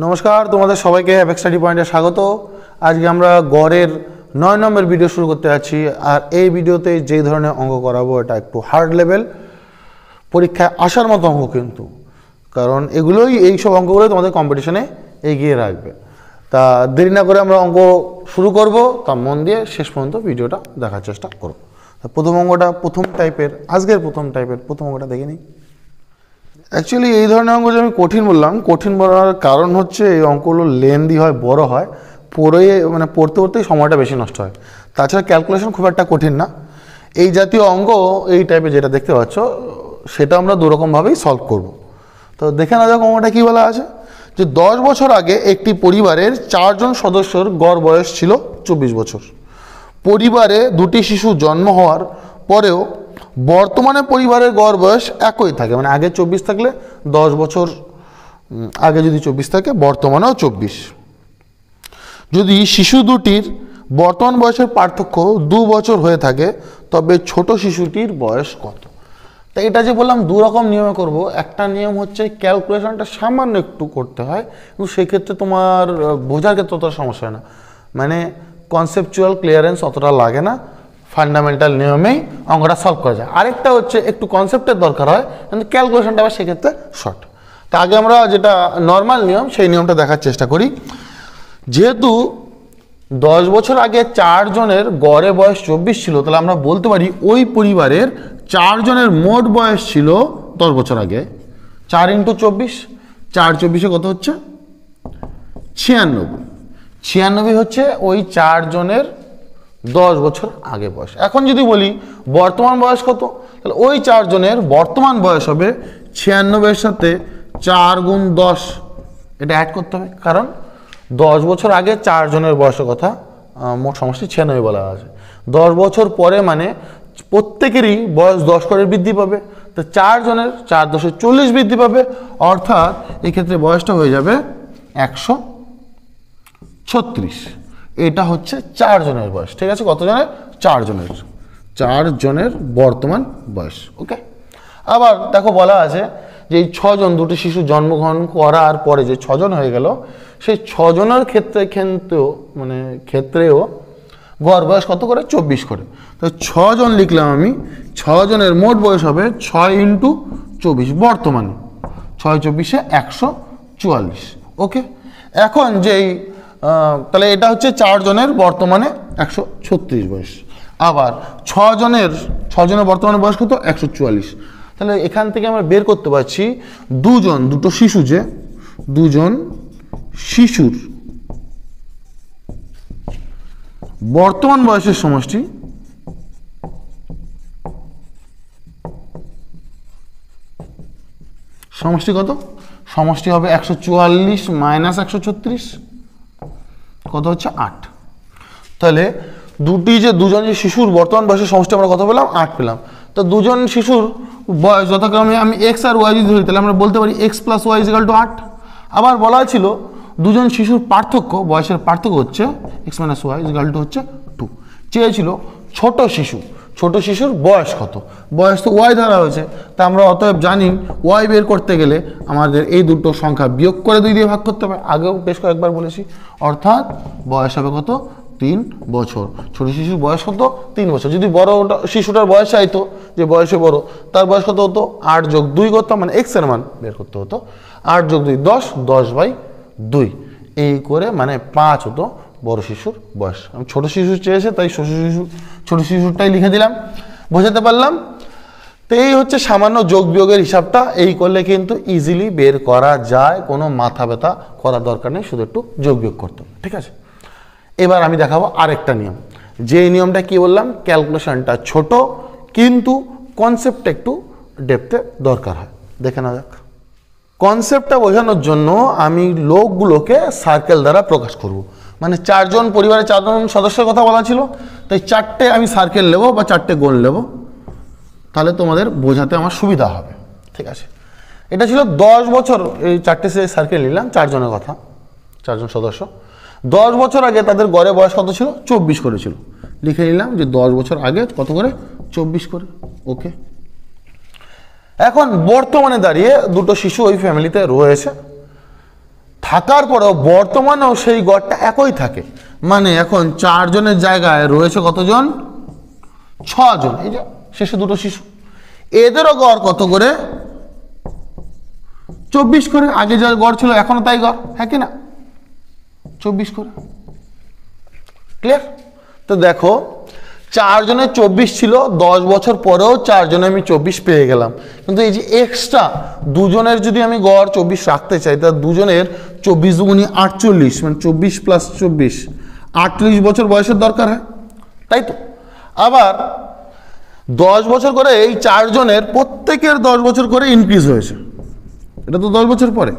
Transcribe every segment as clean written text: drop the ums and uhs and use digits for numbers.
নমস্কার, তোমাদের সবাইকে অ্যাপেক্স স্টাডি পয়েন্টে স্বাগত। আজকে আমরা গড়ের 9 নম্বর ভিডিও শুরু করতে যাচ্ছি। আর এই ভিডিওতে যেই ধরনের অঙ্ক করাবো এটা একটু হার্ড লেভেল, পরীক্ষায় আসার মতো অঙ্ক কিন্তু, কারণ এইসব অঙ্কগুলোই তোমাদের কম্পিটিশনে এগিয়ে রাখবে। তা দেরি না করে আমরা অঙ্ক শুরু করব, তা মন দিয়ে শেষ পর্যন্ত ভিডিওটা দেখার চেষ্টা করব। প্রথম অঙ্কটা আজকের প্রথম অঙ্কটা দেখে নিই। অ্যাকচুয়ালি এই ধরনের অঙ্ক যে আমি কঠিন বললাম, কঠিন বলার কারণ হচ্ছে এই অঙ্কগুলো লেন্দি হয়, বড় হয়, পড়তে পড়তেই সময়টা বেশি নষ্ট হয়। তাছাড়া ক্যালকুলেশন খুব একটা কঠিন না। এই জাতীয় অঙ্ক এই টাইপের যেটা দেখতে পাচ্ছ সেটা আমরা দুরকমভাবেই সলভ করব। তো দেখে না যাক অঙ্কটা কী বলা আছে, যে 10 বছর আগে একটি পরিবারের 4 জন সদস্যর গড় বয়স ছিল 24 বছর। পরিবারে 2টি শিশু জন্ম হওয়ার পরেও বর্তমানে পরিবারের গড় বয়স একই থাকে, মানে আগে 24 থাকলে 10 বছর আগে যদি 24 থাকে, বর্তমানেও 24। যদি শিশু দুটির বর্তমান বয়সের পার্থক্য 2 বছর হয়ে থাকে, তবে ছোট শিশুটির বয়স কত? তাই এটা যে বললাম দু রকম নিয়মে করব। একটা নিয়ম হচ্ছে ক্যালকুলেশনটা সামান্য একটু করতে হয়, কিন্তু সেক্ষেত্রে তোমার বোঝার ক্ষেত্রে অতটা সমস্যা হয় না, মানে কনসেপচুয়াল ক্লিয়ারেন্স অতটা লাগে না, ফান্ডামেন্টাল নিয়মেই অঙ্কটা সলভ করা যায়। আরেকটা হচ্ছে একটু কনসেপ্টের দরকার হয়, কিন্তু ক্যালকুলেশনটা আবার সেক্ষেত্রে শর্ট। তা আগে আমরা যেটা নর্মাল নিয়ম সেই নিয়মটা দেখার চেষ্টা করি। যেহেতু 10 বছর আগে 4 জনের গড়ে বয়স 24 ছিল, তাহলে আমরা বলতে পারি ওই পরিবারের 4 জনের মোট বয়স ছিল 10 বছর আগে। 4 × 24, 4 24-এ কত হচ্ছে? 96। 96 হচ্ছে ওই 4 জনের 10 বছর আগে বয়স। এখন যদি বলি বর্তমান বয়স কত, তাহলে ওই 4 জনের বর্তমান বয়স হবে 96-এর সাথে 4 × 10, এটা অ্যাড করতে হবে, কারণ 10 বছর আগে 4 জনের বয়সের কথা মোট সমষ্টি 96 বলা আছে। 10 বছর পরে মানে প্রত্যেকেরই বয়স 10 করে বৃদ্ধি পাবে, তো 4 জনের 4 × 10 = 40 বৃদ্ধি পাবে, অর্থাৎ এক্ষেত্রে বয়সটা হয়ে যাবে 136। এটা হচ্ছে 4 জনের বয়স। ঠিক আছে, কত জনের? 4 জনের বর্তমান বয়স। ওকে, আবার দেখো বলা আছে যে এই 6 জন, 2টি শিশু জন্মগ্রহণ করার পরে যে 6 জন হয়ে গেল, সেই 6 জনের ক্ষেত্রেও গড় বয়স কত করে? 24 করে। তো 6 জন লিখলাম আমি, 6 জনের মোট বয়স হবে 6 × 24 বর্তমানে, 6 × 24-এ 144। ওকে, এখন যেই তাহলে এটা হচ্ছে 4 জনের বর্তমানে 136 বয়স। আবার 6 জনের বর্তমানে বয়স কত? 144। তাহলে এখান থেকে আমরা বের করতে পারছি দুটো শিশু, যে 2 জন শিশুর বর্তমান বয়সের সমষ্টি কত? সমষ্টি হবে 144 - 136, কত হচ্ছে? 8। তাহলে দুজন শিশুর বর্তমান বয়সের সমষ্টি আমরা কত পেলাম? 8 পেলাম। তো দুজন শিশুর বয়স যথাক্রমে আমি x আর y যদি ধরি, তাহলে আমরা বলতে পারি x + y = 8। আবার বলা ছিল দুজন শিশুর বয়সের পার্থক্য হচ্ছে x - y হচ্ছে 2। চেয়েছিল ছোট শিশুর বয়স কত? বয়স তো y ধরা হয়েছে, তা আমরা অতএব জানি y বের করতে গেলে আমাদের এই দুটো সংখ্যা বিয়োগ করে 2 দিয়ে ভাগ করতে হবে, আগেও বেশ কয়েকবার বলেছি। অর্থাৎ বয়স হবে কত? 3 বছর। ছোট শিশুর বয়স কত? 3 বছর। যদি বড় শিশুটার বয়স চাইতো, যে বয়সে বড়, তার বয়স কত হতো? 8 + 2 করতাম, মানে x এর মান বের করতে হতো। 8 + 2 10, 10/2 এই করে, মানে 5 হতো বড় শিশুর বয়স। আমি ছোট শিশু চেয়েছে তাই ছোট শিশুরটাই লিখে দিলাম, বোঝাতে পারলাম। তো এই হচ্ছে সামান্য যোগ বিয়োগের হিসাবটা, এই করলে কিন্তু ইজিলি বের করা যায়, কোনো মাথা ব্যথা করার দরকার নেই, শুধু একটু যোগ বিয়োগ করতে হবে। ঠিক আছে, এবার আমি দেখাবো আরেকটা নিয়ম। যে নিয়মটা কি বললাম, ক্যালকুলেশনটা ছোট কিন্তু কনসেপ্টটা একটু ডেপথে দরকার হয়। দেখে না যাক। কনসেপ্টটা বোঝানোর জন্য আমি লোকগুলোকে সার্কেল দ্বারা প্রকাশ করব। মানে 4 জন পরিবারের 4 জন সদস্যের কথা বলা ছিল, তাই 4টে আমি সার্কেল নেব বা 4টে গোল নেব, তাহলে তোমাদের বোঝাতে আমার সুবিধা হবে। ঠিক আছে, এটা ছিল 10 বছর, এই 4টে সার্কেল নিলাম 4 জনের কথা, 4 জন সদস্য। 10 বছর আগে তাদের গড়ে বয়স কত ছিল? 24 করে ছিল। লিখে নিলাম যে 10 বছর আগে কত করে? 24 করে। ওকে, এখন বর্তমানে দাঁড়িয়ে দুটো শিশু ওই ফ্যামিলিতে রয়েছে, থাকার পরেও বর্তমানেও সেই গড়টা একই থাকে, মানে এখন 4 জনের জায়গায় রয়েছে কতজন? 6 জন। এই যে শেষে দুটো শিশু, এদেরও গড় কত করে? 24 করে। আগে যা গড় ছিল এখনো তাই গড়, হ্যাঁ কি না? 24 করে। ক্লিয়ার? তো দেখো 4 জনের 24 ছিল, 10 বছর পরেও 4 জনে আমি 24 পেয়ে গেলাম। কিন্তু এই যে এক্সট্রা দুজনের যদি আমি গড় 24 রাখতে চাই, তা দুজনের 24 গুণি 48, মানে 24 প্লাস 24, 48 বছর বয়সের দরকার হয়, তাই তো? আবার 10 বছর করে এই 4 জনের প্রত্যেকের 10 বছর করে ইনক্রিজ হয়েছে, এটা তো 10 বছর পরে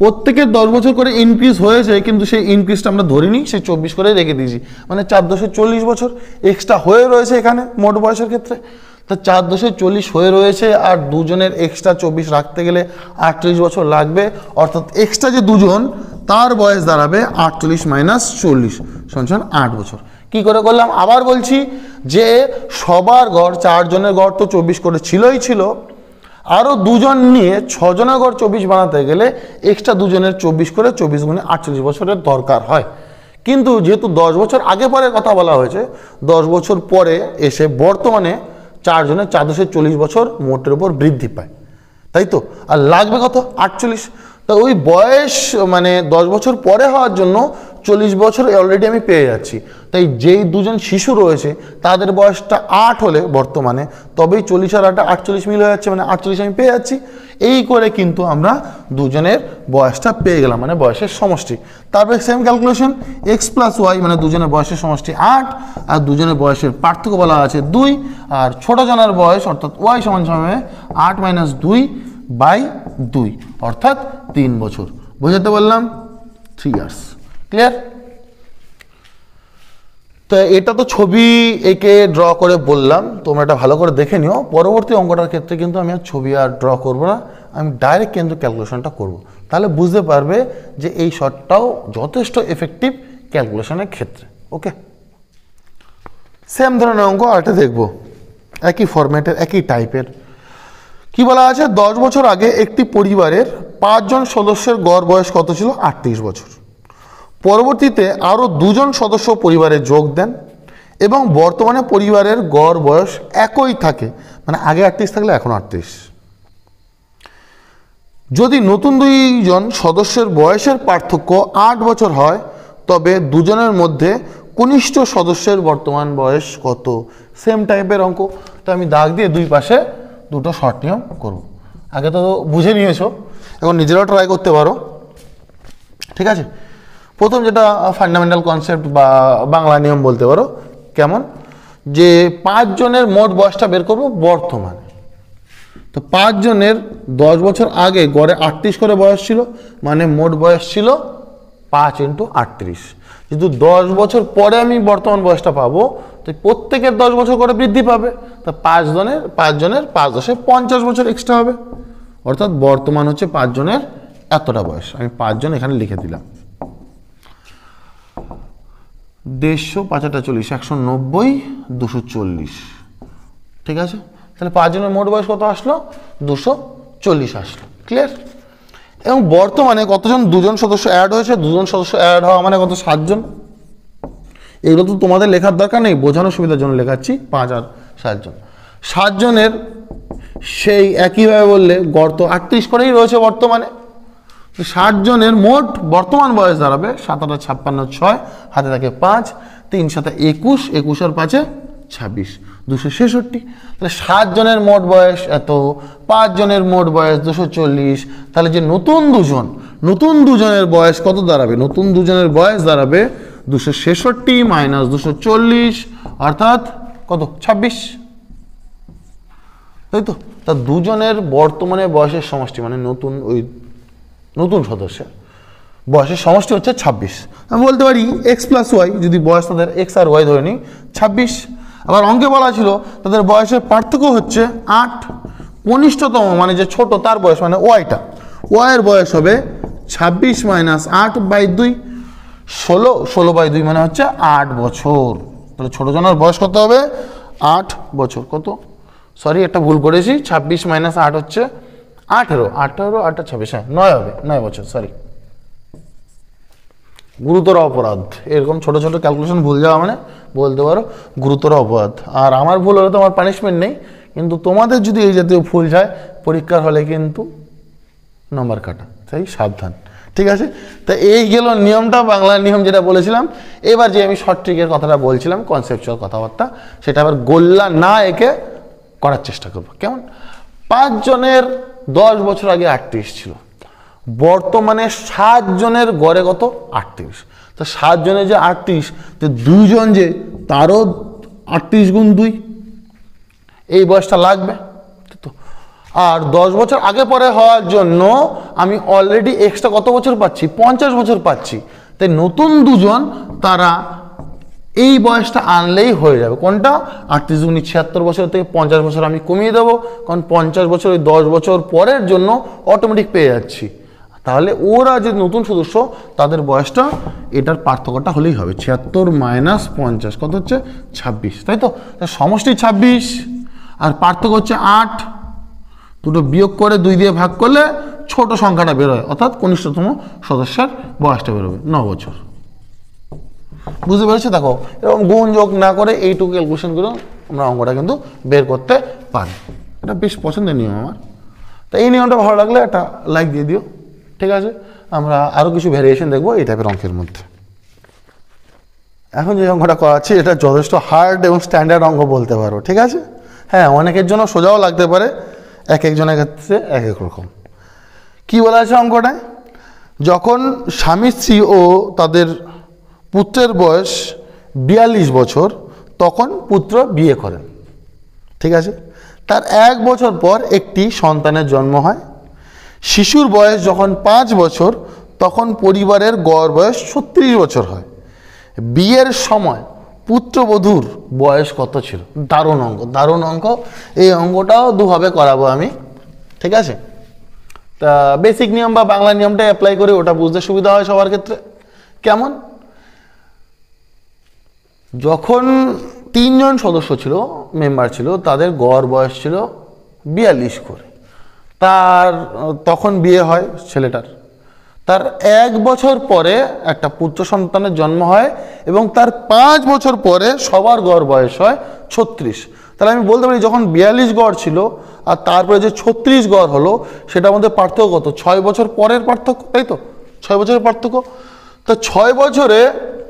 প্রত্যেকের 10 বছর করে ইনক্রিজ হয়েছে, কিন্তু সেই ইনক্রিজটা আমরা ধরিনি, সেই 24 করে রেখে দিয়েছি, মানে 4 দশে 40 বছর এক্সট্রা হয়ে রয়েছে এখানে মোট বয়সের ক্ষেত্রে। তা 4 দশে 40 হয়ে রয়েছে, আর দুজনের এক্সট্রা 24 রাখতে গেলে 38 বছর লাগবে, অর্থাৎ এক্সট্রা যে দুজন তার বয়স দাঁড়াবে 48 মাইনাস 40 সমান 8 বছর। কি করে করলাম আবার বলছি, যে সবার গড় 4 জনের গড় তো 24 করে ছিল, আরও দুজন নিয়ে 6 জনের গড় 24 বানাতে গেলে এক্সট্রা দুজনের 24 করে 24 গুণে 48 বছরের দরকার হয়। কিন্তু যেহেতু 10 বছর আগে পরে কথা বলা হয়েছে, 10 বছর পরে এসে বর্তমানে 4 জনের 4 দশে 40 বছর মোটের উপর বৃদ্ধি পায়, তাই তো? আর লাগবে কত? 48। তা ওই বয়স মানে 10 বছর পরে হওয়ার জন্য 40 বছর অলরেডি আমি পেয়ে যাচ্ছি। তাই যেই দুজন শিশু রয়েছে তাদের বয়সটা 8 হলে বর্তমানে, তবেই 40 আর 8 48 মিল হয়ে যাচ্ছে, মানে 48 আমি পেয়ে যাচ্ছি। এই করে কিন্তু আমরা দুজনের বয়সটা পেয়ে গেলাম, মানে বয়সের সমষ্টি। তারপরে same calculation, X plus Y, মানে দুজনের বয়সের সমষ্টি 8, আর দুজনের বয়সের পার্থক্য বলা আছে 2, আর ছোট জনের বয়স অর্থাৎ ওয়াই সমান সমান 8 মাইনাস 2/2, অর্থাৎ 3 বছর। বুঝাতে বললাম? 3 ইয়ার্স। ক্লিয়ার? তো এটা তো ছবি এঁকে ড্র করে বললাম, তোমরা এটা ভালো করে দেখে নিও। পরবর্তী অঙ্কটার ক্ষেত্রে কিন্তু আমি আর ছবি আর ড্র করবো না, আমি ডাইরেক্ট কিন্তু ক্যালকুলেশনটা করব, তাহলে বুঝতে পারবে যে এই শর্টটাও যথেষ্ট এফেক্টিভ ক্যালকুলেশনের ক্ষেত্রে। ওকে, সেম ধরনের অঙ্ক আরেকটা দেখবো, একই ফরম্যাটের, একই টাইপের। কি বলা আছে? 10 বছর আগে একটি পরিবারের 5 জন সদস্যের গড় বয়স কত ছিল? 38 বছর। পরবর্তীতে আরও 2 জন সদস্য পরিবারে যোগ দেন এবং বর্তমানে পরিবারের গড় বয়স একই থাকে, মানে আগে 38 থাকলে এখন 38। যদি নতুন 2 জন সদস্যের বয়সের পার্থক্য 8 বছর হয়, তবে দুজনের মধ্যে কনিষ্ঠ সদস্যের বর্তমান বয়স কত? সেম টাইপের অঙ্ক। তো আমি দাগ দিয়ে দুই পাশে দুটো শর্ট নিয়ম করব। আগে তো বুঝে নিয়েছো, এখন নিজেরাও ট্রাই করতে পারো, ঠিক আছে? প্রথম যেটা ফান্ডামেন্টাল কনসেপ্ট বা বাংলা নিয়ম বলতে পারো, কেমন? যে 5 জনের মোট বয়সটা বের করব বর্তমানে। তো 5 জনের 10 বছর আগে গড়ে 38 করে বয়স ছিল, মানে মোট বয়স ছিল 5 × 38। যেহেতু 10 বছর পরে আমি বর্তমান বয়সটা পাবো, তো প্রত্যেকের 10 বছর করে বৃদ্ধি পাবে। তা 5 জনের 5 10 50 বছর এক্সট্রা হবে, অর্থাৎ বর্তমান হচ্ছে 5 জনের এতটা বয়স। আমি 5 জন এখানে লিখে দিলাম। 150 5 × 40 190 240, ঠিক আছে? তাহলে 5 জনের মোট বয়স কত আসলো? 240 আসলো। ক্লিয়ার? এবং বর্তমানে কতজন? 2 জন সদস্য অ্যাড হয়েছে, 2 জন সদস্য অ্যাড হওয়া মানে কত? 7 জন। এগুলো তো তোমাদের লেখার দরকার নেই, বোঝানোর সুবিধার জন্য লেখাচ্ছি। 5 আর 7 জন, 7 জনের সেই একইভাবে বললে গড় তো 38 করেই রয়েছে বর্তমানে। 60 জনের মোট বর্তমান বয়স দাঁড়াবে 7 × 56 6, হাতে থাকে 5, 3 × 7 21, 21 আর 5 26, 266। তাহলে 7 জনের মোট বয়স এত, 5 জনের মোট বয়স 240। তাহলে যে নতুন দুজনের বয়স কত দাঁড়াবে? নতুন দুজনের বয়স দাঁড়াবে 266 মাইনাস 240, অর্থাৎ কত? 26, তাই তো? তা দুজনের বর্তমানে বয়সের সমষ্টি, মানে নতুন সদস্যের বয়সের সমষ্টি হচ্ছে 26। আমি বলতে পারি এক্স প্লাস ওয়াই, যদি বয়স তাদের এক্স আর ওয়াই ধরে নিই, 26। আবার অঙ্কে বলা ছিল তাদের বয়সের পার্থক্য হচ্ছে 8। কনিষ্ঠতম মানে যে ছোট তার বয়স, মানে ওয়াইয়ের বয়স হবে 26 মাইনাস 8/2, 16/2 মানে হচ্ছে 8 বছর। তাহলে ছোট জনের বয়স কত হবে? 8 বছর। কত? সরি, একটা ভুল করেছি, 26 মাইনাস 8 হচ্ছে 18, 18, 8, 26, হ্যাঁ 9 হবে, 9 বছর, সরি। গুরুতর অপরাধ, এরকম ছোট ছোট ক্যালকুলেশন ভুল যাওয়া মানে বলতে পারো গুরুতর অপরাধ। আর আমার ভুল হলে তো আমার পানিশমেন্ট নেই, কিন্তু তোমাদের যদি এই জাতীয় ভুল যায় পরীক্ষার হলে কিন্তু নম্বর কাটা, তাই সাবধান, ঠিক আছে। তা এই গেল নিয়মটা, বাংলার নিয়ম যেটা বলেছিলাম। এবার যে আমি শর্ট ট্রিকের কথাটা বলছিলাম, কনসেপচুয়াল কথাবার্তা, সেটা আবার গোল্লা না এঁকে করার চেষ্টা করবো। কেমন? 5 জনের 10 বছর আগে 38 ছিল, বর্তমানে 7 জনের গড়ে কত? 38। তো 7 জনের যে 38, তো 2 জন যে তারও 38 গুণ 2, এই বয়সটা লাগবে তো। আর 10 বছর আগে পরে হওয়ার জন্য আমি অলরেডি এক্সট্রা কত বছর পাচ্ছি? 50 বছর পাচ্ছি। তাই নতুন 2 জন তারা এই বয়সটা আনলেই হয়ে যাবে। কোনটা? 38 গুণ 76 বছর থেকে 50 বছর আমি কমিয়ে দেবো, কারণ 50 বছর ওই 10 বছর পরের জন্য অটোমেটিক পেয়ে যাচ্ছি। তাহলে ওরা যে নতুন সদস্য তাদের বয়সটা এটার পার্থক্যটা হলেই হবে। 76 মাইনাস 50 কত হচ্ছে? 26, তাই তো? সমষ্টি 26 আর পার্থক্য হচ্ছে 8। দুটো বিয়োগ করে 2 দিয়ে ভাগ করলে ছোট সংখ্যাটা বেরোয়, অর্থাৎ কনিষ্ঠতম সদস্যের বয়সটা বেরোবে 9 বছর। বুঝতে পেরেছো? দেখো এরকম গুণ যোগ না করে এইটুকু ক্যালকুলেশন করে আমরা অঙ্কটা কিন্তু বের করতে পারি। এটা বেশ পছন্দের নিয়ম আমার। তো এই নিয়মটা ভালো লাগলে একটা লাইক দিয়ে দিও, ঠিক আছে। আমরা আরও কিছু ভ্যারিয়েশন দেখবো এই টাইপের অঙ্কের মধ্যে। এখন যে অঙ্কটা করাচ্ছি এটা যথেষ্ট হার্ড এবং স্ট্যান্ডার্ড অঙ্ক বলতে পারো, ঠিক আছে। হ্যাঁ, অনেকের জন্য সোজাও লাগতে পারে, এক একজনের ক্ষেত্রে এক এক রকম। কী বলা আছে অঙ্কটায়? যখন স্বামী স্ত্রী ও তাদের পুত্রের বয়স 42 বছর তখন পুত্র বিয়ে করেন, ঠিক আছে। তার 1 বছর পর একটি সন্তানের জন্ম হয়। শিশুর বয়স যখন 5 বছর তখন পরিবারের গড় বয়স 36 বছর হয়। বিয়ের সময় পুত্রবধূর বয়স কত ছিল? দারুণ অঙ্ক, দারুণ অঙ্ক। এই অঙ্কটাও দুভাবে করাবো আমি, ঠিক আছে। তা বেসিক নিয়ম বা বাংলা নিয়মটা অ্যাপ্লাই করে ওটা বুঝতে সুবিধা হয় সবার ক্ষেত্রে। কেমন? যখন 3 জন সদস্য ছিল, মেম্বার ছিল, তাদের গড় বয়স ছিল 42 করে। তখন বিয়ে হয় ছেলেটার। তার 1 বছর পরে একটা পুত্র সন্তানের জন্ম হয় এবং তার 5 বছর পরে সবার গড় বয়স হয় 36। তাহলে আমি বলতে পারি যখন 42 গড় ছিল আর তারপরে যে 36 গড় হলো সেটার মধ্যে পার্থক্য কত? 6 বছর পরের পার্থক্য, তাই তো? 6 বছরের পার্থক্য। তো 6 বছরে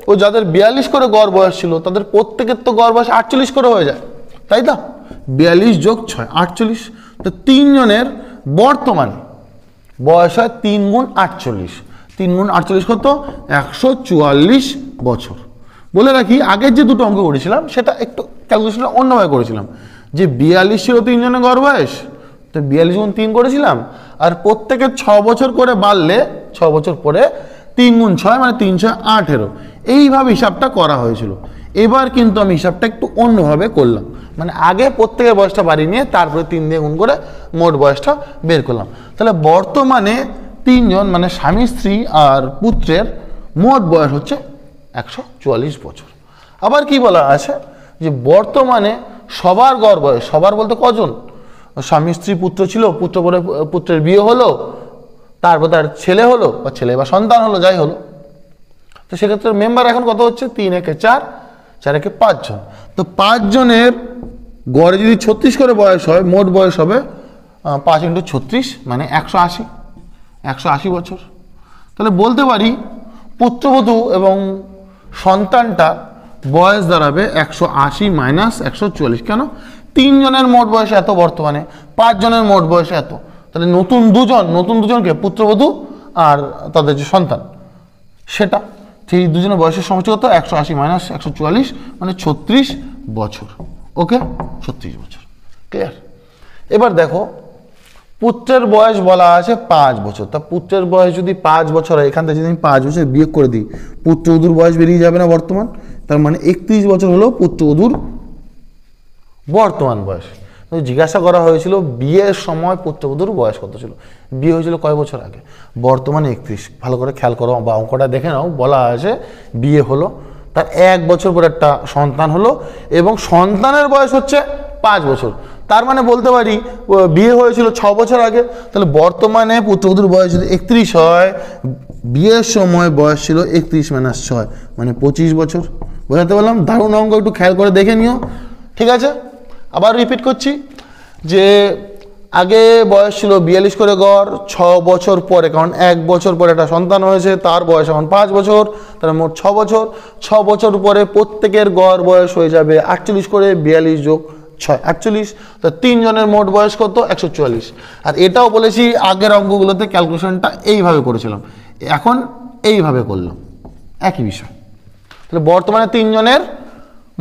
ও যাদের 42 করে গড় বয়স ছিল তাদের প্রত্যেকের তো গড় বয়স 48 করে হয়ে যায়, তাই তো? 42 যোগ 6 48। তো 3 জনের বর্তমানে বয়স হয় 3 গুণ 48। 3 গুণ 48 কত? 144 বছর। বলে রাখি আগের যে দুটো অঙ্ক করেছিলাম সেটা একটু ক্যালকুলেশনটা অন্যভাবে করেছিলাম। যে 42 ছিল 3 জনের গড় বয়স, তো 42 গুণ 3 করেছিলাম, আর প্রত্যেকের 6 বছর করে বাড়লে 6 বছর পরে 3 গুণ 6 মানে 3 6 18, এইভাবে হিসাবটা করা হয়েছিল। এবার কিন্তু আমি হিসাবটা একটু অন্যভাবে করলাম, মানে আগে প্রত্যেকের বয়সটা বাড়িয়ে নিয়ে তারপরে 3 দিয়ে গুণ করে মোট বয়সটা বের করলাম। তাহলে বর্তমানে 3 জন মানে স্বামী স্ত্রী আর পুত্রের মোট বয়স হচ্ছে 144 বছর। আবার কি বলা আছে যে বর্তমানে সবার গড় বয়স, সবার বলতে কজন? স্বামী স্ত্রী পুত্র ছিল, পুত্র পরে পুত্রের বিয়ে হলো, তারপর তার ছেলে হলো বা ছেলে বা সন্তান হলো, যাই হলো। তো সেক্ষেত্রে মেম্বার এখন কত হচ্ছে? 3 একে 4, 4 একে 5 জন। তো 5 জনের গড়ে যদি 36 করে বয়স হয়, মোট বয়স হবে 5 × 36 মানে 180 বছর। তাহলে বলতে পারি পুত্রবধূ এবং সন্তানটা বয়স দাঁড়াবে 180 মাইনাস 144। কেন? 3 জনের মোট বয়স এত, বর্তমানে 5 জনের মোট বয়স এত। তাহলে নতুন দুজনকে পুত্রবধূ আর তাদের যে সন্তান সেটা, সেই দুজনের বয়সের সমষ্টি কত? 180 মাইনাস 144 মানে 36 বছর। ওকে, 36 বছর, ক্লিয়ার। এবার দেখো পুত্রের বয়স বলা আছে 5 বছর। তা পুত্রের বয়স যদি 5 বছর হয়, এখান থেকে যদি আমি 5 বছর বিয়োগ করে দিই, পুত্রবধূর বয়স বেরিয়ে যাবে না বর্তমান? তার মানে 31 বছর হলো পুত্রবধূর বর্তমান বয়স। জিজ্ঞাসা করা হয়েছিল বিয়ের সময় পুত্রবধূর বয়স কত ছিল। বিয়ে হয়েছিল কয় বছর আগে? বর্তমানে 31। ভালো করে খেয়াল করো বা অঙ্কটা দেখে নাও। বলা আছে বিয়ে হলো, তার 1 বছর পরে একটা সন্তান হলো এবং সন্তানের বয়স হচ্ছে 5 বছর। তার মানে বলতে পারি বিয়ে হয়েছিল 6 বছর আগে, তাহলে বর্তমানে পুত্রবধূর বয়স যদি 31 হয়, বিয়ের সময় বয়স ছিল 31 - 6 মানে 25 বছর। বোঝাতে পারলাম? দারুণ অঙ্ক, একটু খেয়াল করে দেখে নিও। ঠিক আছে, আবার রিপিট করছি যে আগে বয়স ছিল 42 করে গড়, 6 বছর পরে, কারণ 1 বছর পরে একটা সন্তান হয়েছে, তার বয়স এখন 5 বছর, তাহলে মোট 6 বছর। 6 বছর পরে প্রত্যেকের গড় বয়স হয়ে যাবে 48 করে, 42 যোগ 6 48, তো 3 জনের মোট বয়স কত? 144। আর এটাও বলেছি আগের অঙ্কগুলোতে ক্যালকুলেশনটা এইভাবে করেছিলাম, এখন এইভাবে করলাম, একই বিষয়। তাহলে বর্তমানে 3 জনের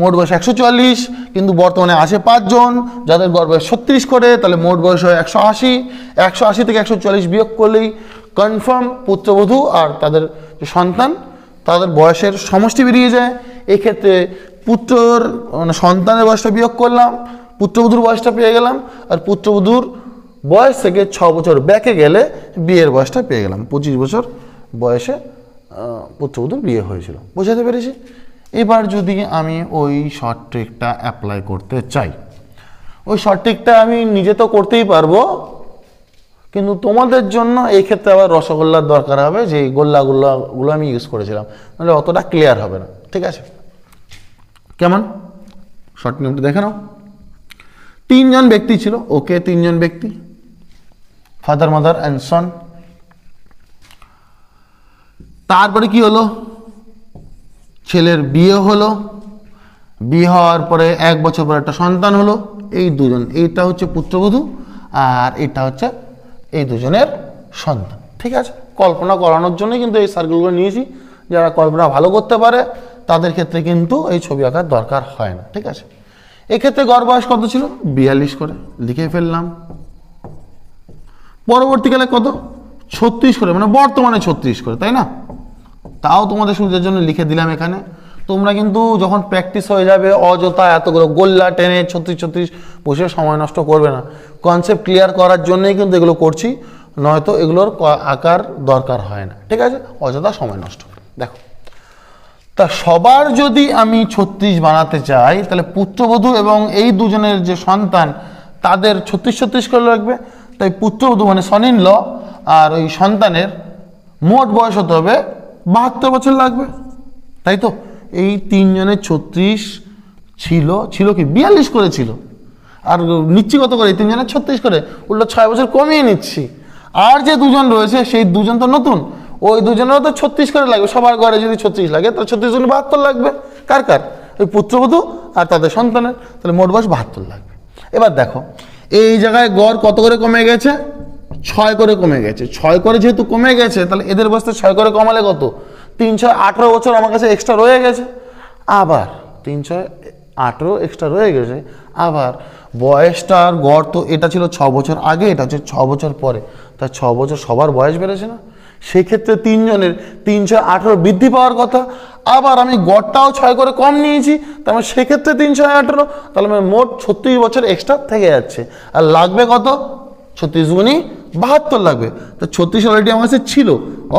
মোট বয়স 144, কিন্তু বর্তমানে আছে 5 জন যাদের গড় বয়স 36 করে, তাহলে মোট বয়স হয় 180। 180 থেকে 144 বিয়োগ করলেই কনফার্ম পুত্রবধূ আর তাদের যে সন্তান তাদের বয়সের সমষ্টি বেরিয়ে যায়। এক্ষেত্রে পুত্রর মানে সন্তানের বয়সটা বিয়োগ করলাম, পুত্রবধূর বয়সটা পেয়ে গেলাম, আর পুত্রবধূর বয়স থেকে 6 বছর ব্যাকে গেলে বিয়ের বয়সটা পেয়ে গেলাম। 25 বছর বয়সে পুত্রবধূর বিয়ে হয়েছিল। বোঝাতে পেরেছি? এবার যদি আমি ওই শর্ট ট্রিকটা অ্যাপ্লাই করতে চাই, ওই শর্ট ট্রিকটা আমি নিজে তো করতেই পারবো, কিন্তু তোমাদের জন্য এই ক্ষেত্রে আবার রসগোল্লার দরকার হবে, যে গোল্লাগুলো আমি ইউজ করেছিলাম, নাহলে অতটা ক্লিয়ার হবে না। ঠিক আছে, কেমন? শর্ট নিয়মটা দেখে নাও। 3 জন ব্যক্তি ছিল, ওকে 3 জন ব্যক্তি, ফাদার মাদার অ্যান্ড সন। তারপরে কি হলো? ছেলের বিয়ে হলো, বিয়ে হওয়ার পরে 1 বছর পরে একটা সন্তান হলো। এই দুজন, এইটা হচ্ছে পুত্রবধূ আর এটা হচ্ছে এই দুজনের সন্তান। ঠিক আছে, কল্পনা করানোর জন্য কিন্তু এই সার্কেলগুলো নিয়েছি, যারা কল্পনা ভালো করতে পারে তাদের ক্ষেত্রে কিন্তু এই ছবি আঁকার দরকার হয় না। ঠিক আছে, এক্ষেত্রে গড় বয়স কত ছিল? 42 করে লিখে ফেললাম। পরবর্তীকালে কত? 36 করে, মানে বর্তমানে 36 করে, তাই না? তাও তোমাদের সুবিধার জন্য লিখে দিলাম এখানে। তোমরা কিন্তু যখন প্র্যাকটিস হয়ে যাবে অযথা এতগুলো গোল্লা টেনে 36 বসে সময় নষ্ট করবে না। কনসেপ্ট ক্লিয়ার করার জন্যই কিন্তু এগুলো করছি, নয়তো এগুলোর আঁকার দরকার হয় না। ঠিক আছে, অযথা সময় নষ্ট। দেখো, তা সবার যদি আমি 36 বানাতে চাই, তাহলে পুত্রবধূ এবং এই দুজনের যে সন্তান তাদের 36 করে লাগবে। তাই পুত্রবধূ মানে সন ইন ল আর ওই সন্তানের মোট বয়স হতে হবে 72 বছর লাগবে, তাই তো? এই 3 জনের 36 ছিল কি 42 করে ছিল, আর নিচ্ছি কত করে? 3 জনের 36 করে, উল্টো 6 বছর কমিয়ে নিচ্ছি। আর যে দুজন রয়েছে সেই দুজন তো নতুন, ওই দুজনেরও তো 36 করে লাগবে। সবার ঘরে যদি 36 লাগে তাহলে 36 গুণ 72 লাগবে। কার কার? ওই পুত্রবধূ আর তাদের সন্তানের, তাহলে মোট বয়স 72 লাগবে। এবার দেখো, এই জায়গায় গড় কত করে কমে গেছে? 6 করে কমে গেছে। 6 করে যেহেতু কমে গেছে, তাহলে এদের বয়সটা 6 করে কমালে কত? 3 6 18 বছর আমার কাছে এক্সট্রা রয়ে গেছে। আবার 3 6 18 এক্সট্রা রয়ে গেছে। আবার বয়সটার গড় তো এটা ছিল 6 বছর আগে, এটা হচ্ছে 6 বছর পরে, তা 6 বছর সবার বয়স বেড়েছে না? সেক্ষেত্রে 3 জনের 3 6 18 বৃদ্ধি পাওয়ার কথা। আবার আমি গড়টাও 6 করে কম নিয়েছি, তার মানে সেক্ষেত্রে 3 6 18, তাহলে মোট 36 বছর এক্সট্রা থেকে যাচ্ছে। আর লাগবে কত? 36 গুণী 72 লাগবে। তো 36 অলরেডি আমার কাছে ছিল,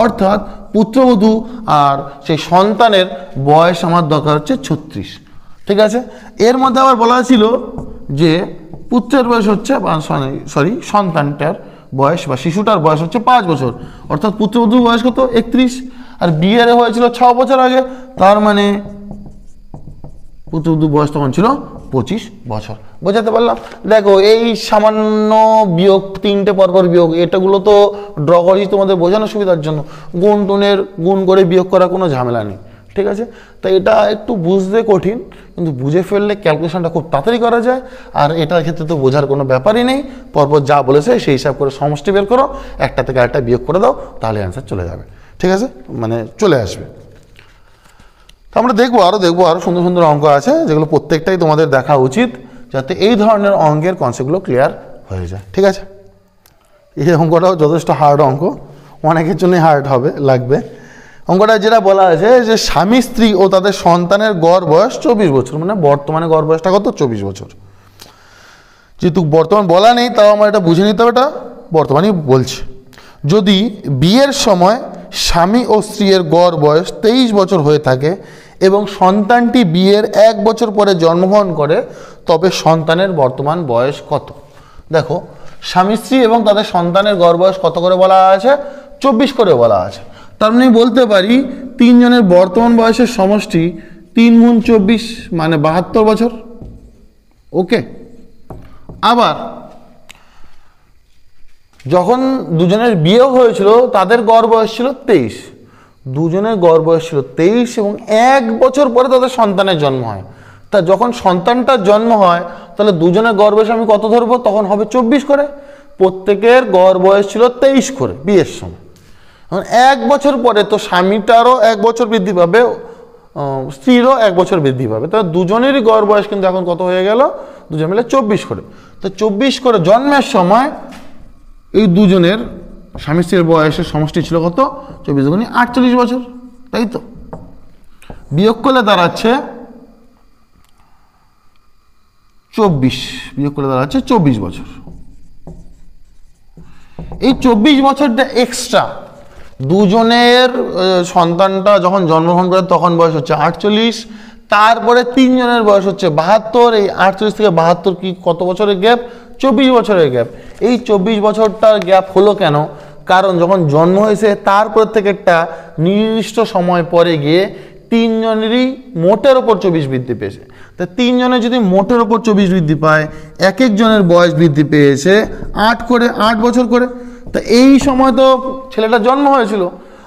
অর্থাৎ পুত্রবধূ আর সেই সন্তানের বয়স আমার দরকার হচ্ছে 36। ঠিক আছে, এর মধ্যে আবার বলা ছিল যে পুত্রের বয়স হচ্ছে সন্তানটার বয়স বা শিশুটার বয়স হচ্ছে 5 বছর, অর্থাৎ পুত্রবধূর বয়স কত? 31, আর বিয়ের হয়েছিল 6 বছর আগে, তার মানে পুত্রবধূর বয়স তখন ছিল 25 বছর। বোঝাতে পারলাম? দেখো, এই সামান্য বিয়োগ, 3টে পরপর বিয়োগ, এটাগুলো তো ড্র করেছি তোমাদের বোঝানোর সুবিধার জন্য। গুণ করে বিয়োগ করা কোনো ঝামেলা নেই। ঠিক আছে, তাই এটা একটু বুঝতে কঠিন, কিন্তু বুঝে ফেললে ক্যালকুলেশনটা খুব তাড়াতাড়ি করা যায়। আর এটার ক্ষেত্রে তো বোঝার কোনো ব্যাপারই নেই, পরপর যা বলেছে সেই হিসাব করে সমষ্টি বের করো, একটা থেকে আরেকটা বিয়োগ করে দাও, তাহলে অ্যান্সার চলে যাবে। ঠিক আছে, মানে চলে আসবে। তো আমরা দেখবো আরও সুন্দর সুন্দর অঙ্ক আছে, যেগুলো প্রত্যেকটাই তোমাদের দেখা উচিত, যাতে এই ধরনের অঙ্কের কনসেপ্টগুলো ক্লিয়ার হয়ে যায়। ঠিক আছে, এই অঙ্কটাও যথেষ্ট হার্ড অঙ্ক, অনেকের জন্যই হার্ড লাগবে। অঙ্কটা যেটা বলা আছে যে স্বামী স্ত্রী ও তাদের সন্তানের গড় বয়স 24 বছর, মানে বর্তমানে গড় বয়সটা কত? 24 বছর। যেহেতু বর্তমান বলা নেই, তাও আমার এটা বুঝে নিতে হবে, এটা বর্তমানই বলছে। যদি বিয়ের সময় স্বামী ও স্ত্রীর গড় বয়স 23 বছর হয়ে থাকে এবং সন্তানটি বিয়ের 1 বছর পরে জন্মগ্রহণ করে, তবে সন্তানের বর্তমান বয়স কত? দেখো, স্বামী স্ত্রী এবং তাদের সন্তানের গড় বয়স কত করে বলা আছে? 24 করে বলা আছে। তার মানে বলতে পারি তিনজনের বর্তমান বয়সের সমষ্টি 3 গুণ 24 মানে 72 বছর। ওকে, আবার যখন দুজনের বিয়ে হয়েছিল তাদের গড় বয়স ছিল 23, দুজনের গড় বয়স ছিল 23 এবং 1 বছর পরে তাদের সন্তানের জন্ম হয়। তা যখন সন্তানটার জন্ম হয় তাহলে দুজনের গড় বয়স আমি কত ধরবো? তখন হবে 24 করে। প্রত্যেকের গড় বয়স ছিল 23 করে বিয়ের সময়। এখন 1 বছর পরে তো স্বামীটারও 1 বছর বৃদ্ধি পাবে, স্ত্রীরও 1 বছর বৃদ্ধি পাবে। তাহলে দুজনেরই গড় বয়স কিন্তু এখন কত হয়ে গেল? দুজন মিলে 24 করে। তো 24 করে জন্মের সময় এই দুজনের স্বামী স্ত্রীর বয়সের সমষ্টি ছিল কত? 24 গুণে 48 বছর, তাই তো? বিয়োগ করলে দাঁড়াচ্ছে 24, বিয়োগ করলে দাঁড়াচ্ছে 24 বছর। এই 24 বছরটা এক্সট্রা, দুজনের সন্তানটা যখন জন্মগ্রহণ করে তখন বয়স হচ্ছে 48, তারপরে তিনজনের বয়স হচ্ছে 72। এই 48 থেকে 72 কি কত বছরের গ্যাপ? 24 বছরের গ্যাপ। এই 24 বছরটার গ্যাপ হলো কেন? কারণ যখন জন্ম হয়েছে তারপর থেকে একটা নির্দিষ্ট সময় পরে গিয়ে তিনজনেরই মোটের ওপর 24 বৃদ্ধি পেয়েছে। তা তিনজনের যদি মোটের ওপর 24 বৃদ্ধি পায়, এক একজনের বয়স বৃদ্ধি পেয়েছে 8 করে, 8 বছর করে। তা এই সময় তো ছেলেটার জন্ম হয়েছিল,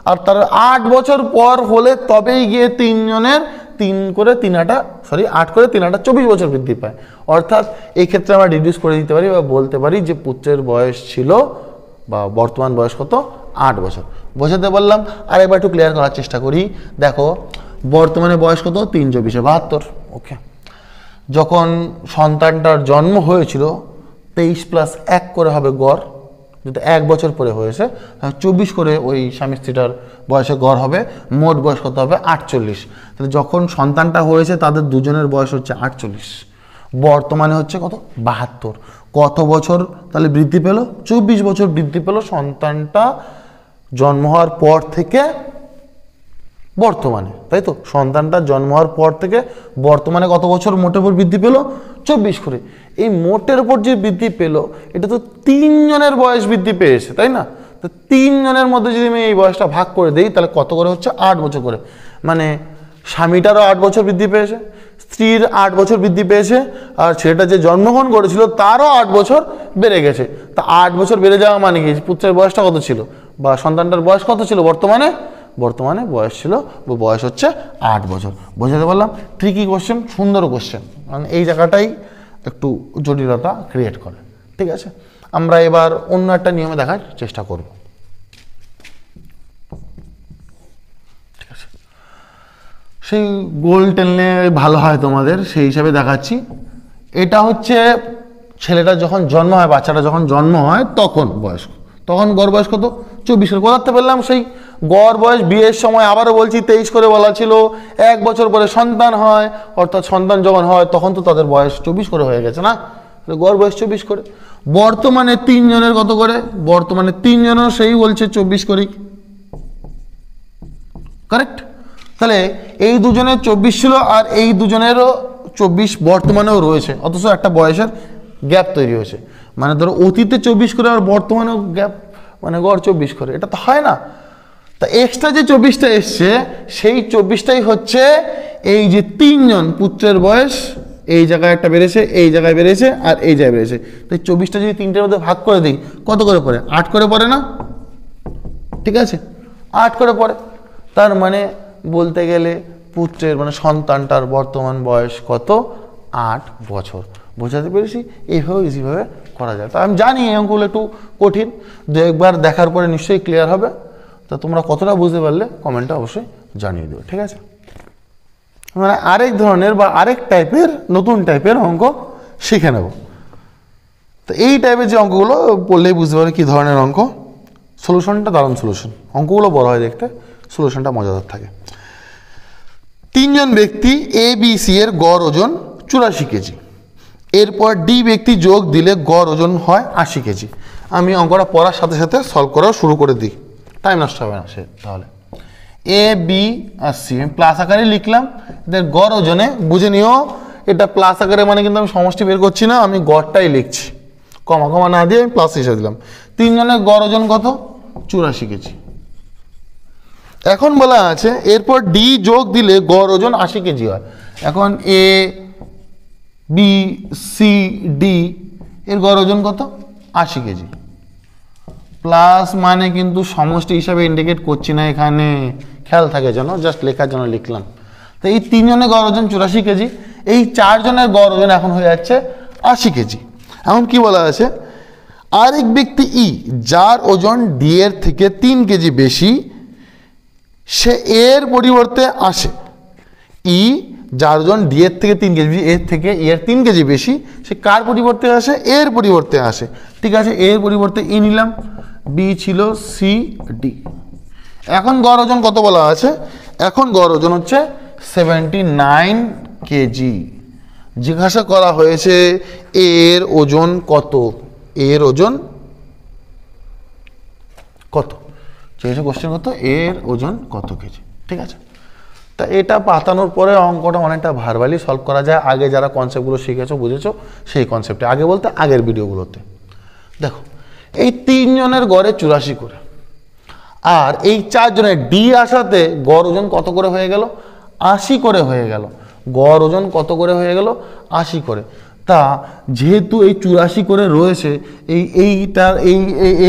আর তার 8 বছর পর হলে তবেই গিয়ে তিনজনের 8 করে 3 8 24 বছর বৃদ্ধি পায়। অর্থাৎ এই ক্ষেত্রে আমরা রিডিউস করে দিতে পারি বা বলতে পারি যে পুত্রের বয়স ছিল বা বর্তমান বয়স কত? 8 বছর। বোঝাতে বললাম, আর এবার একটু ক্লিয়ার করার চেষ্টা করি। দেখো, বর্তমানে বয়স কত? 3 × 24 = 72। ওকে, যখন সন্তানটার জন্ম হয়েছিল 23 + 1 করে হবে গড়, যেটা 1 বছর পরে হয়েছে, 24 করে ওই স্বামী স্ত্রীটার বয়সে গড় হবে। মোট বয়স কত হবে? 48। তাহলে যখন সন্তানটা হয়েছে তাদের দুজনের বয়স হচ্ছে 48, বর্তমানে হচ্ছে কত? 72। কত বছর তাহলে বৃদ্ধি পেল? 24 বছর বৃদ্ধি পেল সন্তানটা জন্ম হওয়ার পর থেকে বর্তমানে, তাই তো? সন্তানটা জন্ম হওয়ার পর থেকে বর্তমানে কত বছর মোটের উপর বৃদ্ধি পেল? 24 করে। এই মোটের উপর যে বৃদ্ধি পেল, এটা তো তিনজনের বয়স বৃদ্ধি পেয়েছে, তাই না? তো তিনজনের মধ্যে যদি আমি এই বয়সটা ভাগ করে দিই তাহলে কত করে হচ্ছে? 8 বছর করে। মানে স্বামীটারও 8 বছর বৃদ্ধি পেয়েছে, স্ত্রীর 8 বছর বৃদ্ধি পেয়েছে, আর ছেলেটা যে জন্মগ্রহণ করেছিল তারও 8 বছর বেড়ে গেছে। তা 8 বছর বেড়ে যাওয়া মানে কি? পুত্রের বয়সটা কত ছিল বা সন্তানটার বয়স কত ছিল বর্তমানে? বর্তমানে বয়স ছিল, বয়স হচ্ছে 8 বছর। বোঝাতে পারলাম? ট্রিকি কোশ্চেন, সুন্দর কোশ্চেন, মানে এই জায়গাটাই একটু জটিলতা ক্রিয়েট করে। ঠিক আছে, আমরা এবার অন্য একটা নিয়মে দেখার চেষ্টা করব। ঠিক আছে, সেই গোল টেনলে ভালো হয় তোমাদের, সেই হিসাবে দেখাচ্ছি। এটা হচ্ছে ছেলেটা যখন জন্ম হয়, বাচ্চাটা যখন জন্ম হয় তখন বয়স, তখন গড় বয়স কত? 24 করে। কোথাতে পেলাম? সেই গড় বয়স বিয়ের সময়, আবারও বলছি 23 করে বলা ছিল। 1 বছর পরে সন্তান হয়, অর্থাৎ সন্তান যখন হয় তখন তো তাদের বয়স 24 করে হয়ে গেছে না? গড় বয়স 24 করে। বর্তমানে তিনজনের কত করে? বর্তমানে তিনজনের সেই বলছে 24 করেই, কারেক্ট? তাহলে এই দুজনের 24 ছিল আর এই দুজনেরও 24 বর্তমানেও রয়েছে, অথচ একটা বয়সের গ্যাপ তৈরি হয়েছে। মানে ধরো অতীতে 24 করে আর বর্তমানেও গ্যাপ, মানে গড় 24 করে। এটা তো হয় না। তা এক্সট্রা যে 24টা এসছে সেই 24টাই হচ্ছে এই যে তিনজন পুত্রের বয়স, এই জায়গায় একটা বেড়েছে, এই জায়গায় বেড়েছে, আর এই জায়গায় বেড়েছে। তো 24টা যদি তিনটের মধ্যে ভাগ করে দিই কত করে পড়ে? 8 করে পড়ে না? ঠিক আছে, 8 করে পড়ে। তার মানে বলতে গেলে পুত্রের মানে সন্তানটার বর্তমান বয়স কত? 8 বছর। বোঝাতে পেরেছি? এইভাবে ইজিভাবে করা যায়। তা আমি জানি এই অঙ্কগুলো একটু কঠিন, দু একবার দেখার পরে নিশ্চয়ই ক্লিয়ার হবে। তা তোমরা কতটা বুঝতে পারলে কমেন্টে অবশ্যই জানিয়ে দেবে। ঠিক আছে, মানে আরেক ধরনের বা আরেক টাইপের নতুন টাইপের অঙ্ক শিখে নেব। তো এই টাইপের যে অঙ্কগুলো পড়লেই বুঝতে পারবে কী ধরনের অঙ্ক। সলিউশনটা দারুণ সলিউশন, অঙ্কগুলো বড় হয় দেখতে, সলিউশনটা মজাদার থাকে। তিনজন ব্যক্তি এ বি সি এর গড় ওজন 84 কেজি, এরপর ডি ব্যক্তি যোগ দিলে গড় ওজন হয় 80 কেজি। আমি অঙ্কটা পড়ার সাথে সাথে সলভ করা শুরু করে দিই, টাইম নষ্ট হবে না। সে তাহলে এ বি আর সি আমি প্লাস আকারে লিখলাম, এদের গড় ওজনে বুঝে নিও এটা প্লাস আকারে মানে কিন্তু আমি সমষ্টি বের করছি না, আমি গড়টাই লিখছি, কমা কমা না দিয়ে আমি প্লাস হিসেবে দিলাম। 3 জনের গড় ওজন কত? 84 কেজি। এখন বলা আছে এরপর ডি যোগ দিলে গড় ওজন 80 কেজি হয়। এখন এ বি সি ডি এর গড় ওজন কত? 80 কেজি। প্লাস মানে কিন্তু সমষ্টি হিসাবে ইন্ডিকেট করছি না এখানে, খেয়াল থাকে যেন, জাস্ট লেখার জন্য লিখলাম। তো এই 3 জনের গড় ওজন 84 কেজি, এই 4 জনের গড় ওজন এখন হয়ে যাচ্ছে 80 কেজি। এখন কি বলা আছে, আরেক ব্যক্তি ই যার ওজন ডি এর থেকে 3 কেজি বেশি, সে এর পরিবর্তে আসে। ই যার ওজন ডি এর থেকে 3 কেজি, এর থেকে এর 3 কেজি বেশি, সে কার পরিবর্তে আসে? এর পরিবর্তে আসে। ঠিক আছে, এর পরিবর্তে ই নিলাম, বি ছিল সি ডি। এখন গড় ওজন কত বলা আছে? এখন গড় ওজন হচ্ছে 79 কেজি। জিজ্ঞাসা করা হয়েছে এর ওজন কত, এর ওজন কত চেয়েছে কোশ্চেন, কত এর ওজন কত কেজি। ঠিক আছে, তা এটা পাতানোর পরে অঙ্কটা অনেকটা ভার্বালি সলভ করা যায়। আগে যারা কনসেপ্টগুলো শিখেছো বুঝেছো সেই কনসেপ্টে, আগে বলতে আগের ভিডিওগুলোতে। দেখো এই 3 জনের গড়ে 84 করে, আর এই 4 জনের ডি আসাতে গড় ওজন কত করে হয়ে গেল? 80 করে হয়ে গেল। গড় ওজন কত করে হয়ে গেল? 80 করে। তা যেহেতু এই 84 করে রয়েছে, এইটার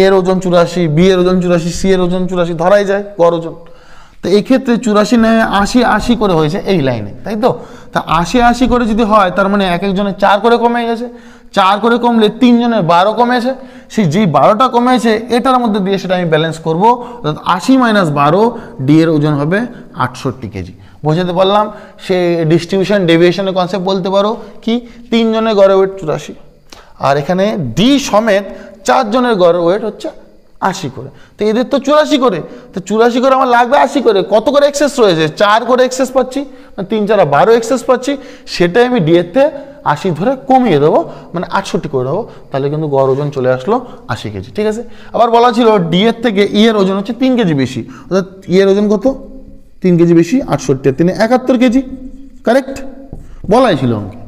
এর ওজন 84, বি এর ওজন 84, সি এর ওজন 84 ধরাই যায় গড় ওজন। তো এই ক্ষেত্রে 84 নয় 80 করে হয়েছে এই লাইনে, তাই তো? তা 80 করে যদি হয় তার মানে এক একজনের 4 করে কমে গেছে। 4 করে কমলে 3 জনের 12 কমেছে। সেই যেই 12টা কমেছে এটার মধ্যে দিয়ে সেটা আমি ব্যালেন্স করবো। 80 - 12, ডি এর ওজন হবে 68 কেজি। বোঝাতে পারলাম? সে ডিস্ট্রিবিউশন ডেভিয়েশনের কনসেপ্ট বলতে পারো কি, 3 জনের গড়ের ওয়েট 84, আর এখানে ডি সমেত 4 জনের গড়ের ওয়েট হচ্ছে 80 করে। তো এদের তো 84 করে, তো 84 করে আমার লাগবে 80 করে। কত করে এক্সেস রয়েছে? 4 করে এক্সেস পাচ্ছি, 3 4 12 এক্সেস পাচ্ছি, সেটাই আমি ডি এতে 80 ধরে কমিয়ে দেবো, মানে 68 করে দেবো। তাহলে কিন্তু গড় ওজন চলে আসলো 80 কেজি। ঠিক আছে, আবার বলা ছিল ডি এর থেকে ই এর ওজন হচ্ছে 3 কেজি বেশি, অর্থাৎ ই এর ওজন কত? 3 কেজি বেশি, 68, 3 71 কেজি। কারেক্ট বলাই ছিল অঙ্কে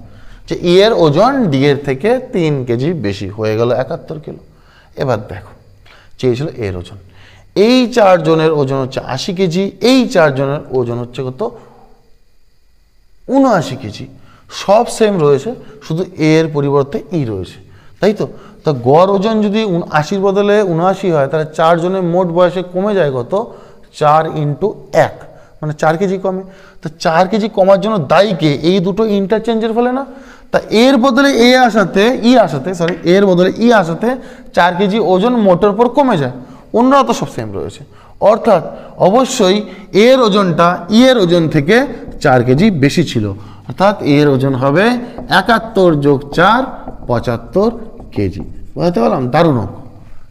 যে ই এর ওজন ডি এর থেকে 3 কেজি বেশি, হয়ে গেল 71 কিলো। এবার দেখো চেয়েছিল এর ওজন, এই 4 জনের ওজন হচ্ছে 80 কেজি, এই 4 জনের ওজন হচ্ছে কত? 79 কেজি। সব সেম রয়েছে, শুধু এর পরিবর্তে ই রয়েছে, তাই তো? তা গড় ওজন যদি 80 বদলে 79 হয়, তাহলে 4 জনের মোট বয়সে কমে যায় কত? 4 × 1, মানে 4 কেজি কমে। তো 4 কেজি কমার জন্য দায়ী কে? এই দুটো ইন্টারচেঞ্জের ফলে না? তা এর বদলে এ আসাতে, এর বদলে ই আসাতে 4 কেজি ওজন মোটের উপর কমে যায়, অন্যরা তো সব সেম রয়েছে। অর্থাৎ অবশ্যই এর ওজনটা ই এর ওজন থেকে 4 কেজি বেশি ছিল, অর্থাৎ এর ওজন হবে 71 + 4 75 কেজি। বুঝতে পারলাম? দারুণ অঙ্ক।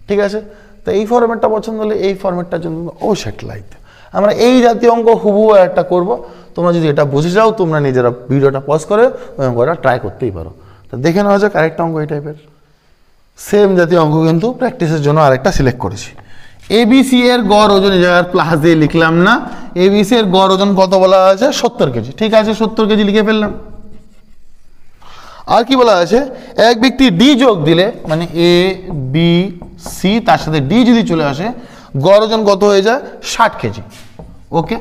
ঠিক আছে, তো এই ফরম্যাটটা পছন্দ হলে এই ফরম্যাটটার জন্য অবশ্যই একটা লাইক দেয়। আমরা এই জাতীয় অঙ্ক হুবহু একটা করব। তোমরা যদি এটা বুঝে যাও, তোমরা নিজেরা ভিডিওটা পজ করে ওই অঙ্কটা ট্রাই করতেই পারো। তো দেখে নেওয়া যাক আরেকটা অঙ্ক এই টাইপের। সেম জাতীয় অঙ্ক কিন্তু প্র্যাকটিসের জন্য আরেকটা সিলেক্ট করেছি। এবিসি এর গড় ওজন, এই জায়গায় প্লাস দিয়ে লিখলাম না, এবিসি এর গড় ওজন কত বলা আছে? 70 কেজি। ঠিক আছে, 70 কেজি লিখে ফেললাম। আর কি বলা আছে? এক ব্যক্তি ডি যোগ দিলে, মানে এ বি সি তার সাথে ডি যদি চলে আসে, গড় ওজন কত হয়ে যায়? 60 কেজি। ওকে,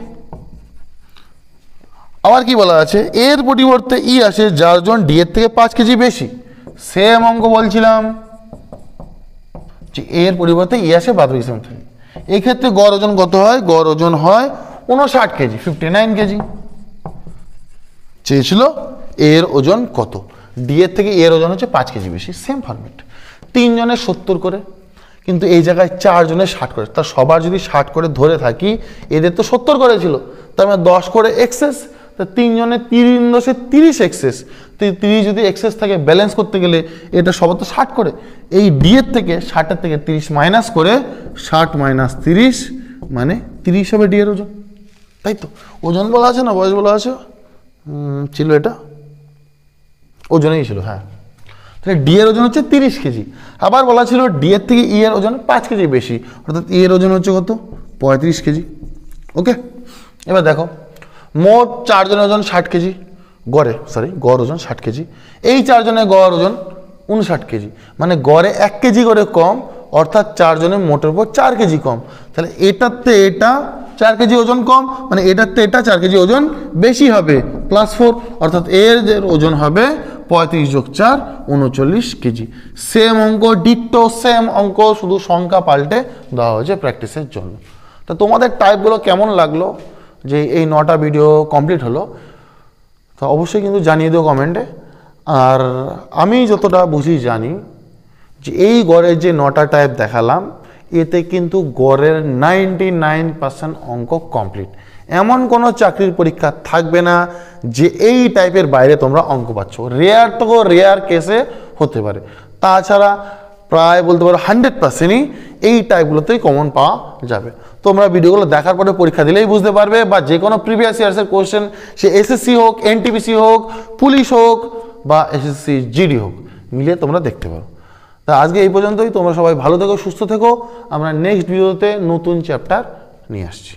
আবার কি বলা আছে? এর পরিবর্তে ই আসে যার ওজন ডি এর থেকে 5 কেজি বেশি। সেম অঙ্ক বলছিলাম যে এর পরিবর্তে ই আসে, বাদ বাকি সেম থাকে। এই ক্ষেত্রে গড় ওজন কত হয়? গড় ওজন হয় 59 কেজি, 59 কেজি। চেয়েছিল এর ওজন কত? ডি এর থেকে এর ওজন হচ্ছে 5 কেজি বেশি। সেম ফরম্যাট, 3 জনের 70 করে, কিন্তু এই জায়গায় 4 জনের 60 করে। তা সবার যদি 60 করে ধরে থাকি, এদের তো 70 করেছিল, তার মানে 10 করে এক্সেস। তা 3 জনের 30 এক্সেস। তো 30 যদি এক্সেস থাকে, ব্যালেন্স করতে গেলে এটা সবার তো 60 করে। এই ডি এর থেকে 60-এর থেকে 30 মাইনাস করে, 60 - 30 মানে 30 হবে ডি এর ওজন, তাই তো? ওজন বলা আছে না বয়স বলা আছে? ছিল, এটা ওজনেই ছিল। হ্যাঁ, তাহলে ডি এর ওজন হচ্ছে 30 কেজি। আবার বলা ছিল ডি এর থেকে ই এর ওজন 5 কেজি বেশি, অর্থাৎ ই এর ওজন হচ্ছে কত? 35 কেজি। ওকে, এবার দেখো মোট 4 জনের ওজন 60 কেজি, গড় ওজন 60 কেজি, এই 4 জনের গড় ওজন 59 কেজি, মানে গড়ে 1 কেজি করে কম, অর্থাৎ 4 জনের মোটের উপর 4 কেজি কম। তাহলে এটাতে এটা 4 কেজি ওজন কম, মানে এটাতে এটা 4 কেজি ওজন বেশি হবে, +4, অর্থাৎ এর যে ওজন হবে 35 যোগ 4 39 কেজি। সেম অঙ্ক, ডিট্টো সেম অঙ্ক, শুধু সংখ্যা পাল্টে দেওয়া হয়েছে প্র্যাকটিসের জন্য। তো তোমাদের টাইপগুলো কেমন লাগলো, যে এই 9টা ভিডিও কমপ্লিট হলো, তো অবশ্যই কিন্তু জানিয়ে দিও কমেন্টে। আর আমি যতটা বুঝি জানি যে এই গড়ের যে 9টা টাইপ দেখালাম, এতে কিন্তু গড়ের 99% অঙ্ক কমপ্লিট। এমন কোনো চাকরির পরীক্ষা থাকবে না যে এই টাইপের বাইরে তোমরা অঙ্ক পাচ্ছ। রেয়ার তো রেয়ার কেসে হতে পারে, তাছাড়া প্রায় বলতে পারো 100%ই এই টাইপগুলোতেই কমন পাওয়া যাবে। তোমরা ভিডিওগুলো দেখার পরে পরীক্ষা দিলেই বুঝতে পারবে, বা যে কোনো প্রিভিয়াস ইয়ার্সের কোশ্চেন, সে এসএসসি হোক, এনটিপিসি হোক, পুলিশ হোক বা এসএসসি জিডি হোক, মিলিয়ে তোমরা দেখতে পারো। তা আজকে এই পর্যন্তই। তোমরা সবাই ভালো থেকো, সুস্থ থেকো। আমরা নেক্সট ভিডিওতে নতুন চ্যাপ্টার নিয়ে আসছি।